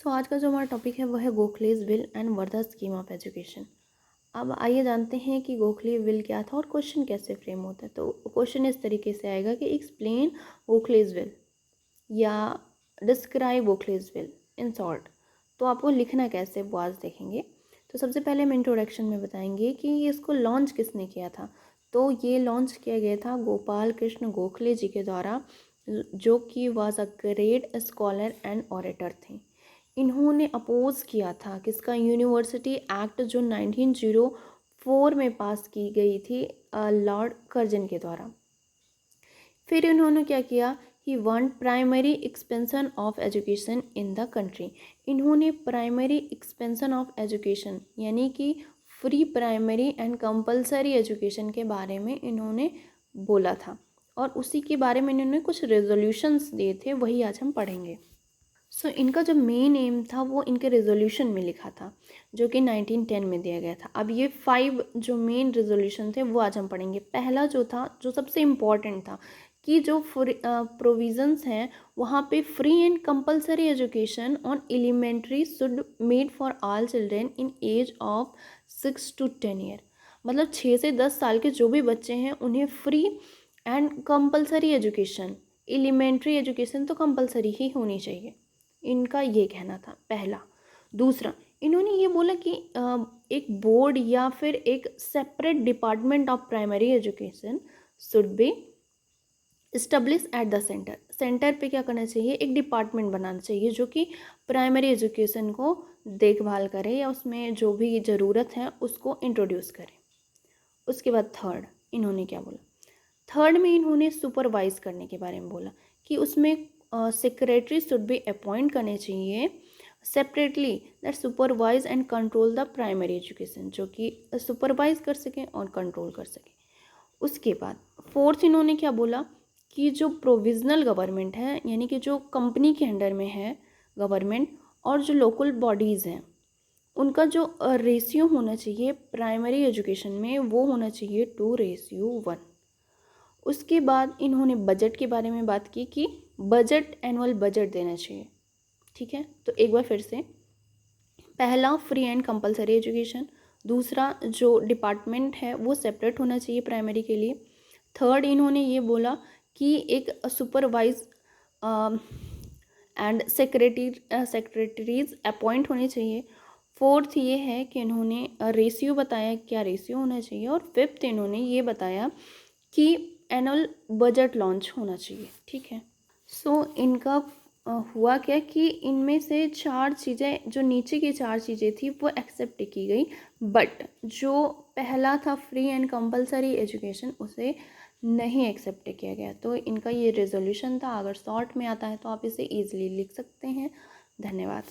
आज का जो हमारा टॉपिक है वो है Gokhale's bill and Wardha scheme of education. अब आइए जानते हैं कि गोखले विल क्या था और क्वेश्चन कैसे फ्रेम होता है। तो क्वेश्चन इस तरीके से आएगा कि एक्सप्लेन गोखलेज विल या डिस्क्राइब गोखलेज विल इन शॉर्ट। तो आपको लिखना कैसे वो आज देखेंगे। तो सबसे पहले हम इंट्रोडक्शन में बताएंगे कि इसको लॉन्च किसने किया था। तो ये लॉन्च किया गया था गोपाल कृष्ण गोखले जी के द्वारा, जो कि was a great scholar and orator थे। इन्होंने अपोज किया था किसका, यूनिवर्सिटी एक्ट जो 1904 में पास की गई थी लॉर्ड कर्जन के द्वारा। फिर इन्होंने क्या किया, he want primary expansion of education in the country. इन्होंने प्राइमरी एक्सपेंशन ऑफ एजुकेशन यानी कि free primary and compulsory education के बारे में इन्होंने बोला था और उसी के बारे में इन्होंने कुछ रेजोल्यूशंस दिए थे, वही आज हम पढ़ेंगे। इनका जो मेन एम था वो इनके रेजोल्यूशन में लिखा था, जो कि 1910 में दिया गया था। अब ये 5 जो मेन रेजोल्यूशन थे वो आज हम पढ़ेंगे। पहला जो था, जो सबसे इम्पॉर्टेंट था, कि जो प्रोविजंस हैं वहाँ पे free and compulsory education on elementary should made for all children in age of 6 to 10 year. मतलब 6 से 10 साल के जो भी बच्चे हैं उन्हें free and compulsory education, elementary education तो कंपलसरी ही होनी चाहिए, इनका ये कहना था पहला। दूसरा, इन्होंने ये बोला कि एक बोर्ड या फिर एक separate department of primary education should be establish at the centre. Centre पे क्या करना चाहिए, एक डिपार्टमेंट बनाना चाहिए जो कि प्राइमरी एजुकेशन को देखभाल करे या उसमें जो भी ज़रूरत है उसको इंट्रोड्यूस करे। उसके बाद थर्ड, इन्होंने क्या बोला, थर्ड में इन्होंने सुपरवाइज करने के बारे में बोला कि उसमें सेक्रेटरी शुड बी अपॉइंट करने चाहिए separately that supervise and control the primary education, जो कि सुपरवाइज कर सकें और कंट्रोल कर सकें। उसके बाद फोर्थ इन्होंने क्या बोला कि जो प्रोविजनल गवर्नमेंट है यानी कि जो कंपनी के अंडर में है गवर्नमेंट और जो लोकल बॉडीज़ हैं उनका जो रेशियो होना चाहिए प्राइमरी एजुकेशन में वो होना चाहिए 2:1। उसके बाद इन्होंने बजट के बारे में बात की कि बजट, एनुअल बजट देना चाहिए। ठीक है, तो एक बार फिर से, पहला फ्री एंड कंपलसरी एजुकेशन, दूसरा जो डिपार्टमेंट है वो सेपरेट होना चाहिए प्राइमरी के लिए, थर्ड इन्होंने ये बोला कि एक सुपरवाइज एंड सेक्रेटरीज अपॉइंट होने चाहिए, फोर्थ ये है कि इन्होंने रेशियो बताया क्या रेशियो होना चाहिए, और फिफ्थ इन्होंने ये बताया कि एनुअल बजट लॉन्च होना चाहिए। ठीक है, इनका हुआ क्या कि इनमें से 4 चीज़ें, जो नीचे की 4 चीज़ें थी वो एक्सेप्ट की गई, बट जो पहला था फ्री एंड कंपलसरी एजुकेशन उसे नहीं एक्सेप्ट किया गया। तो इनका ये रेजोल्यूशन था। अगर शॉर्ट में आता है तो आप इसे ईजिली लिख सकते हैं। धन्यवाद।